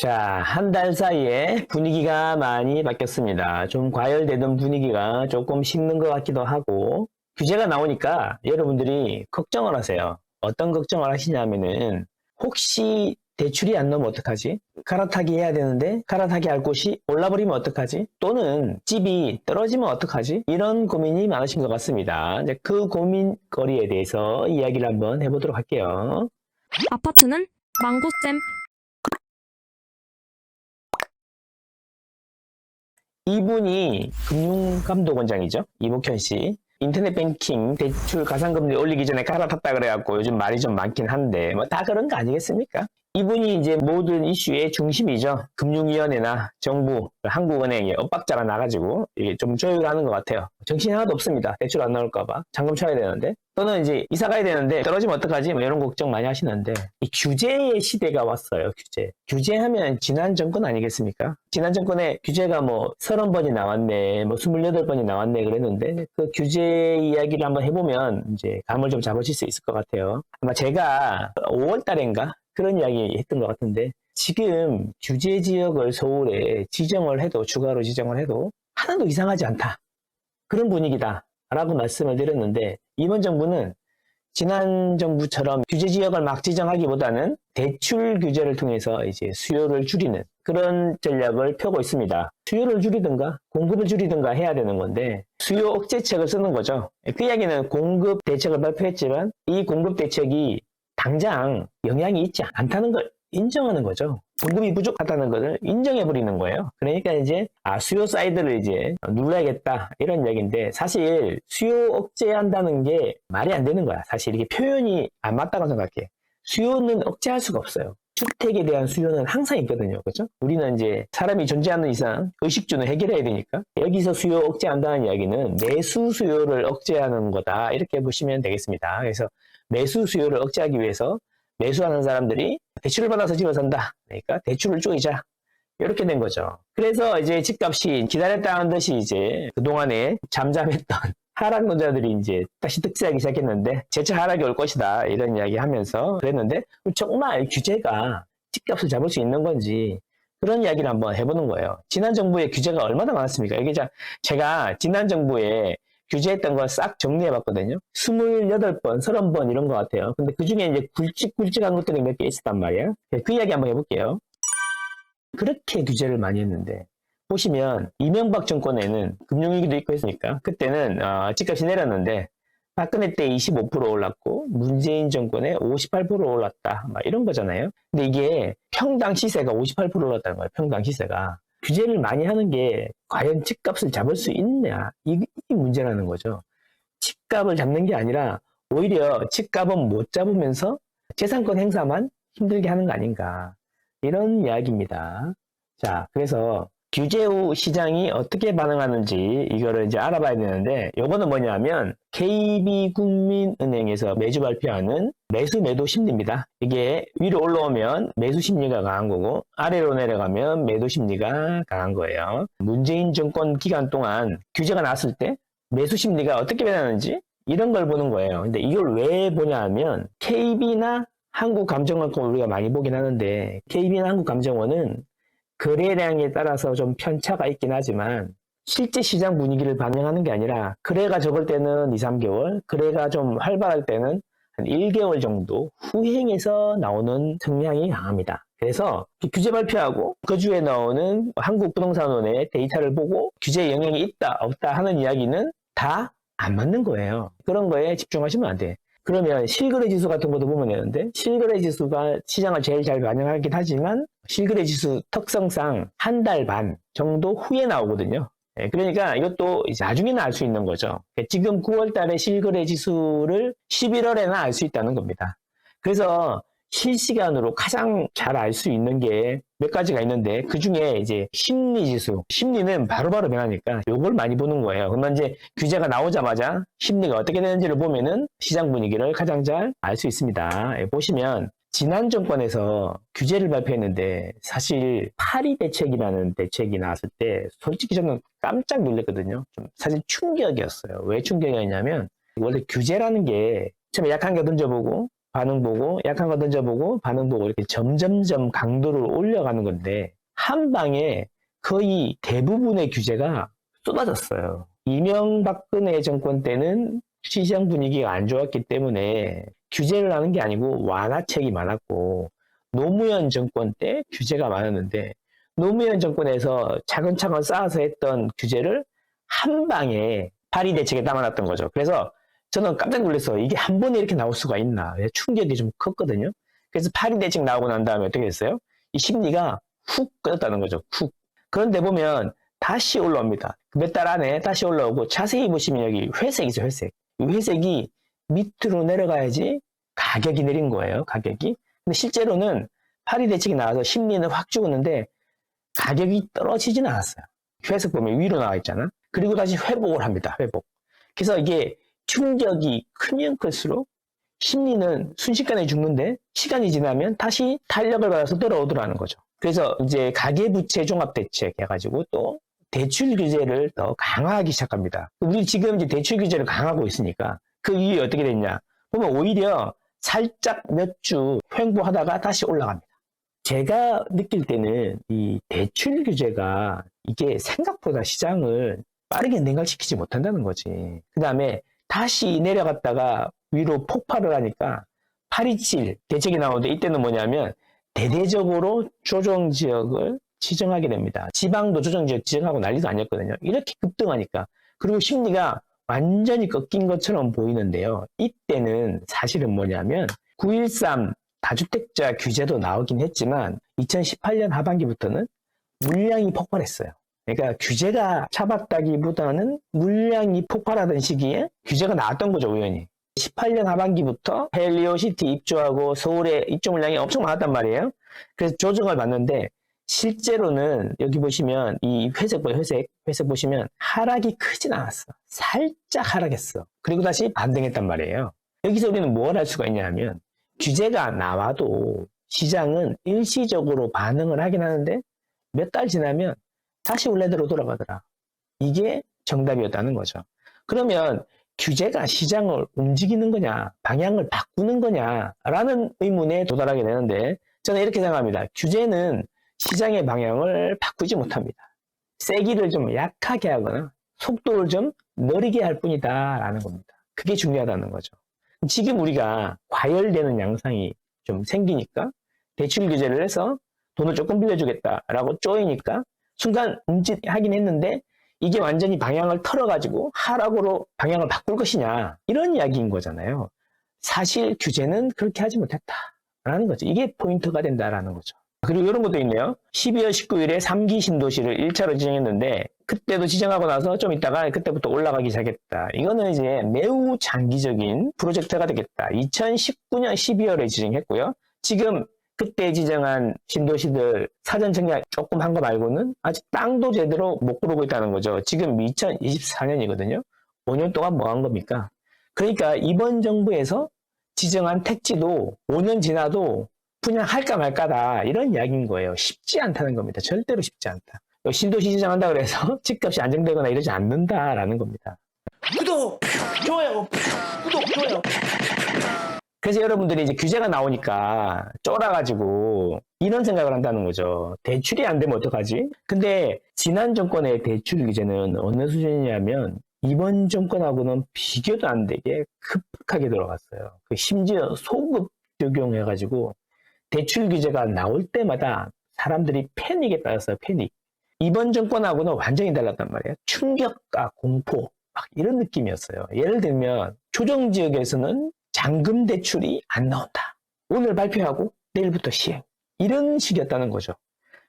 자, 한 달 사이에 분위기가 많이 바뀌었습니다. 좀 과열되던 분위기가 조금 식는 것 같기도 하고, 규제가 나오니까 여러분들이 걱정을 하세요. 어떤 걱정을 하시냐면은, 혹시 대출이 안 나오면 어떡하지? 갈아타기 해야 되는데, 갈아타기 할 곳이 올라버리면 어떡하지? 또는 집이 떨어지면 어떡하지? 이런 고민이 많으신 것 같습니다. 이제 그 고민거리에 대해서 이야기를 한번 해보도록 할게요. 아파트는 망고쌤. 이분이 금융감독원장이죠. 이복현 씨. 인터넷 뱅킹 대출 가상금리 올리기 전에 갈아탔다 그래갖고 요즘 말이 좀 많긴 한데 뭐 다 그런 거 아니겠습니까? 이분이 이제 모든 이슈의 중심이죠. 금융위원회나 정부, 한국은행에 엇박자가 나가지고 이게 좀 조율하는 것 같아요. 정신이 하나도 없습니다. 대출 안 나올까봐. 잔금 쳐야 되는데. 또는 이제 이사 가야 되는데 떨어지면 어떡하지? 뭐 이런 걱정 많이 하시는데 이 규제의 시대가 왔어요. 규제. 규제하면 지난 정권 아니겠습니까? 지난 정권에 규제가 뭐 30번이 나왔네, 뭐 28번이 나왔네 그랬는데 그 규제 이야기를 한번 해보면 이제 감을 좀 잡으실 수 있을 것 같아요. 아마 제가 5월 달인가? 그런 이야기 했던 것 같은데 지금 규제 지역을 서울에 지정을 해도 추가로 지정을 해도 하나도 이상하지 않다. 그런 분위기다. 라고 말씀을 드렸는데 이번 정부는 지난 정부처럼 규제 지역을 막 지정하기보다는 대출 규제를 통해서 이제 수요를 줄이는 그런 전략을 펴고 있습니다. 수요를 줄이든가 공급을 줄이든가 해야 되는 건데 수요 억제책을 쓰는 거죠. 그 이야기는 공급 대책을 발표했지만 이 공급 대책이 당장 영향이 있지 않다는 걸 인정하는 거죠. 공급이 부족하다는 것을 인정해버리는 거예요. 그러니까 이제 수요 사이드를 이제 눌러야겠다 이런 이야기인데 사실 수요 억제한다는 게 말이 안 되는 거야. 사실 이게 표현이 안 맞다고 생각해. 수요는 억제할 수가 없어요. 주택에 대한 수요는 항상 있거든요. 그렇죠? 우리는 이제 사람이 존재하는 이상 의식주는 해결해야 되니까 여기서 수요 억제한다는 이야기는 매수 수요를 억제하는 거다 이렇게 보시면 되겠습니다. 그래서 매수 수요를 억제하기 위해서 매수하는 사람들이 대출을 받아서 집을 산다. 그러니까 대출을 쪼이자. 이렇게 된 거죠. 그래서 이제 집값이 기다렸다는 듯이 이제 그동안에 잠잠했던 하락노자들이 이제 다시 득세하기 시작했는데 재차 하락이 올 것이다. 이런 이야기 하면서 그랬는데 정말 규제가 집값을 잡을 수 있는 건지 그런 이야기를 한번 해보는 거예요. 지난 정부의 규제가 얼마나 많았습니까? 이게 제가 지난 정부에 규제했던 걸 싹 정리해봤거든요. 28번, 30번 이런 것 같아요. 근데 그 중에 이제 굵직굵직한 것들이 몇 개 있었단 말이에요. 그 이야기 한번 해볼게요. 그렇게 규제를 많이 했는데 보시면 이명박 정권에는 금융위기도 있고 했으니까 그때는 집값이 내렸는데 박근혜 때 25% 올랐고 문재인 정권에 58% 올랐다. 막 이런 거잖아요. 근데 이게 평당 시세가 58% 올랐다는 거예요. 평당 시세가. 규제를 많이 하는 게 과연 집값을 잡을 수 있냐 이게 문제라는 거죠. 집값을 잡는 게 아니라 오히려 집값은 못 잡으면서 재산권 행사만 힘들게 하는 거 아닌가 이런 이야기입니다. 자, 그래서 규제 후 시장이 어떻게 반응하는지 이거를 이제 알아봐야 되는데 요거는 뭐냐면 KB국민은행에서 매주 발표하는 매수 매도 심리입니다. 이게 위로 올라오면 매수 심리가 강한 거고 아래로 내려가면 매도 심리가 강한 거예요. 문재인 정권 기간 동안 규제가 나왔을 때 매수 심리가 어떻게 변하는지 이런 걸 보는 거예요. 근데 이걸 왜 보냐 하면 KB나 한국감정원 거 우리가 많이 보긴 하는데 KB나 한국감정원은 거래량에 따라서 좀 편차가 있긴 하지만 실제 시장 분위기를 반영하는 게 아니라 거래가 적을 때는 2, 3개월, 거래가 좀 활발할 때는 한 1개월 정도 후행해서 나오는 성향이 강합니다. 그래서 규제 발표하고 그 주에 나오는 한국부동산원의 데이터를 보고 규제에 영향이 있다, 없다 하는 이야기는 다 안 맞는 거예요. 그런 거에 집중하시면 안 돼. 그러면 실거래 지수 같은 것도 보면 되는데 실거래 지수가 시장을 제일 잘 반영하긴 하지만 실거래 지수 특성상 한 달 반 정도 후에 나오거든요. 그러니까 이것도 이제 나중에는 알 수 있는 거죠. 지금 9월 달에 실거래 지수를 11월에나 알 수 있다는 겁니다. 그래서 실시간으로 가장 잘 알 수 있는 게 몇 가지가 있는데 그 중에 이제 심리지수, 심리는 바로바로 변하니까 요걸 많이 보는 거예요. 그러면 이제 규제가 나오자마자 심리가 어떻게 되는지를 보면은 시장 분위기를 가장 잘 알 수 있습니다. 보시면 지난 정권에서 규제를 발표했는데 사실 파리 대책이라는 대책이 나왔을 때 솔직히 저는 깜짝 놀랐거든요. 좀 사실 충격이었어요. 왜 충격이었냐면 원래 규제라는 게 처음에 약한 거 던져보고 반응 보고 약한 거 던져보고 반응 보고 이렇게 점점점 강도를 올려가는 건데 한 방에 거의 대부분의 규제가 쏟아졌어요. 이명박근혜 정권 때는 시장 분위기가 안 좋았기 때문에 규제를 하는 게 아니고 완화책이 많았고 노무현 정권 때 규제가 많았는데 노무현 정권에서 차근차근 쌓아서 했던 규제를 한 방에 파리 대책에 담아놨던 거죠. 그래서 저는 깜짝 놀랐어요. 이게 한 번에 이렇게 나올 수가 있나. 충격이 좀 컸거든요. 그래서 파리 대책 나오고 난 다음에 어떻게 됐어요? 이 심리가 훅 꺼졌다는 거죠. 훅. 그런데 보면 다시 올라옵니다. 몇 달 안에 다시 올라오고 자세히 보시면 여기 회색이죠, 회색. 이 회색이 밑으로 내려가야지 가격이 내린 거예요, 가격이. 근데 실제로는 파리 대책이 나와서 심리는 확 죽었는데 가격이 떨어지지는 않았어요. 회색 보면 위로 나와 있잖아. 그리고 다시 회복을 합니다, 회복. 그래서 이게 충격이 크면 클수록 심리는 순식간에 죽는데 시간이 지나면 다시 탄력을 받아서 돌아오더라는 거죠. 그래서 이제 가계부채 종합대책 해가지고 또 대출 규제를 더 강화하기 시작합니다. 우리 지금 이제 대출 규제를 강화하고 있으니까 그 이후에 어떻게 됐냐? 보면 오히려 살짝 몇 주 횡보하다가 다시 올라갑니다. 제가 느낄 때는 이 대출 규제가 이게 생각보다 시장을 빠르게 냉각시키지 못한다는 거지. 그 다음에 다시 내려갔다가 위로 폭발을 하니까 827 대책이 나오는데 이때는 뭐냐면 대대적으로 조정 지역을 지정하게 됩니다. 지방도 조정 지역 지정하고 난리도 아니었거든요. 이렇게 급등하니까. 그리고 심리가 완전히 꺾인 것처럼 보이는데요. 이때는 사실은 뭐냐면 9.13 다주택자 규제도 나오긴 했지만 2018년 하반기부터는 물량이 폭발했어요. 그러니까 규제가 잡았다기보다는 물량이 폭발하던 시기에 규제가 나왔던 거죠, 우연히. 18년 하반기부터 헬리오시티 입주하고 서울에 입주 물량이 엄청 많았단 말이에요. 그래서 조정을 받는데 실제로는 여기 보시면 이 회색 보시면 하락이 크진 않았어. 살짝 하락했어. 그리고 다시 반등했단 말이에요. 여기서 우리는 뭘 할 수가 있냐면 규제가 나와도 시장은 일시적으로 반응을 하긴 하는데 몇 달 지나면 다시 원래대로 돌아가더라. 이게 정답이었다는 거죠. 그러면 규제가 시장을 움직이는 거냐, 방향을 바꾸는 거냐라는 의문에 도달하게 되는데 저는 이렇게 생각합니다. 규제는 시장의 방향을 바꾸지 못합니다. 세기를 좀 약하게 하거나 속도를 좀 느리게 할 뿐이다라는 겁니다. 그게 중요하다는 거죠. 지금 우리가 과열되는 양상이 좀 생기니까 대출 규제를 해서 돈을 조금 빌려주겠다라고 쪼이니까 순간 움직하긴 했는데 이게 완전히 방향을 털어가지고 하락으로 방향을 바꿀 것이냐 이런 이야기인 거잖아요. 사실 규제는 그렇게 하지 못했다라는 거죠. 이게 포인트가 된다라는 거죠. 그리고 이런 것도 있네요. 12월 19일에 3기 신도시를 1차로 지정했는데 그때도 지정하고 나서 좀 있다가 그때부터 올라가기 시작했다. 이거는 이제 매우 장기적인 프로젝트가 되겠다. 2019년 12월에 지정했고요. 지금 그때 지정한 신도시들 사전 청약 조금 한 거 말고는 아직 땅도 제대로 못 고르고 있다는 거죠. 지금 2024년이거든요. 5년 동안 뭐 한 겁니까? 그러니까 이번 정부에서 지정한 택지도 5년 지나도 분양할까 말까다 이런 이야기인 거예요. 쉽지 않다는 겁니다. 절대로 쉽지 않다. 신도시 지정한다 그래서 집값이 안정되거나 이러지 않는다라는 겁니다. 구독! 좋아요! 구독! 좋아요! 그래서 여러분들이 이제 규제가 나오니까 쫄아가지고 이런 생각을 한다는 거죠. 대출이 안 되면 어떡하지? 근데 지난 정권의 대출 규제는 어느 수준이냐면 이번 정권하고는 비교도 안 되게 급하게 들어갔어요. 심지어 소급 적용해가지고 대출 규제가 나올 때마다 사람들이 패닉에 빠졌어요. 패닉. 이번 정권하고는 완전히 달랐단 말이에요. 충격과 공포 막 이런 느낌이었어요. 예를 들면 조정지역에서는 잔금 대출이 안 나온다. 오늘 발표하고 내일부터 시행. 이런 식이었다는 거죠.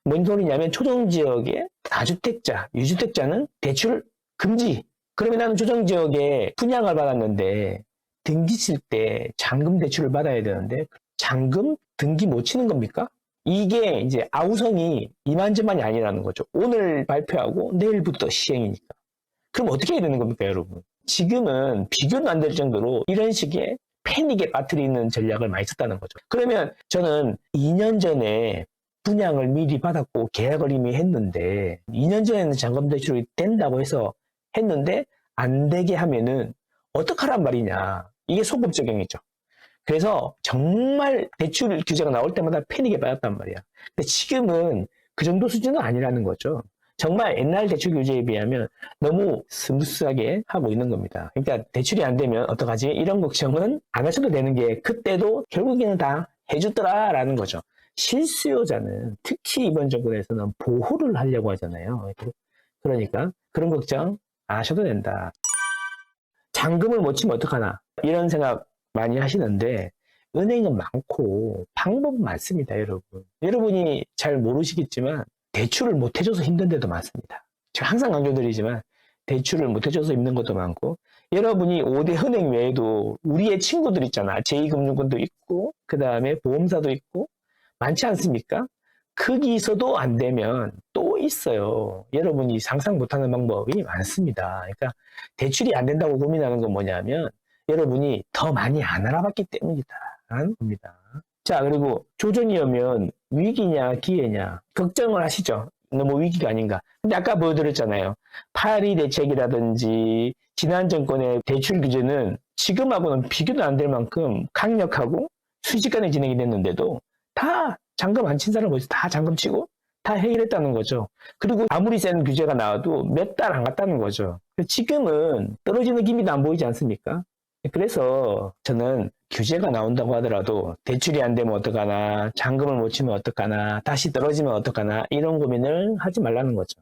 뭔 소리냐면 조정지역의 다주택자, 유주택자는 대출 금지. 그러면 나는 조정지역에 분양을 받았는데 등기 칠 때 잔금 대출을 받아야 되는데 잔금 등기 못 치는 겁니까? 이게 이제 아우성이 이만저만이 아니라는 거죠. 오늘 발표하고 내일부터 시행이니까. 그럼 어떻게 해야 되는 겁니까, 여러분? 지금은 비교도 안 될 정도로 이런 식의 패닉에 빠뜨리는 전략을 많이 썼다는 거죠. 그러면 저는 2년 전에 분양을 미리 받았고 계약을 이미 했는데 2년 전에는 잔금 대출이 된다고 해서 했는데 안 되게 하면은 어떡하란 말이냐. 이게 소급 적용이죠. 그래서 정말 대출 규제가 나올 때마다 패닉에 빠졌단 말이야. 근데 지금은 그 정도 수준은 아니라는 거죠. 정말 옛날 대출 규제에 비하면 너무 스무스하게 하고 있는 겁니다. 그러니까 대출이 안 되면 어떡하지? 이런 걱정은 안 하셔도 되는 게 그때도 결국에는 다 해주더라라는 거죠. 실수요자는 특히 이번 정권에서는 보호를 하려고 하잖아요. 그러니까 그런 걱정 안 하셔도 된다. 잔금을 못 치면 어떡하나 이런 생각 많이 하시는데 은행은 많고 방법은 많습니다, 여러분. 여러분이 잘 모르시겠지만 대출을 못 해줘서 힘든 데도 많습니다. 제가 항상 강조드리지만 대출을 못 해줘서 힘든 것도 많고 여러분이 5대 은행 외에도 우리의 친구들 있잖아. 제2금융권도 있고 그 다음에 보험사도 있고 많지 않습니까? 거기서도 안 되면 또 있어요. 여러분이 상상 못하는 방법이 많습니다. 그러니까 대출이 안 된다고 고민하는 건 뭐냐면 여러분이 더 많이 안 알아봤기 때문이다라는 겁니다. 자, 그리고 조정이 오면 위기냐 기회냐 걱정을 하시죠. 너무 위기가 아닌가. 근데 아까 보여드렸잖아요. 파리 대책이라든지 지난 정권의 대출 규제는 지금하고는 비교도 안 될 만큼 강력하고 순식간에 진행이 됐는데도 다 잔금 안 친 사람 어디서 다 잔금 치고 다 해결했다는 거죠. 그리고 아무리 센 규제가 나와도 몇 달 안 갔다는 거죠. 지금은 떨어지는 기미도 안 보이지 않습니까? 그래서 저는 규제가 나온다고 하더라도 대출이 안 되면 어떡하나, 잔금을 못 치면 어떡하나, 다시 떨어지면 어떡하나 이런 고민을 하지 말라는 거죠.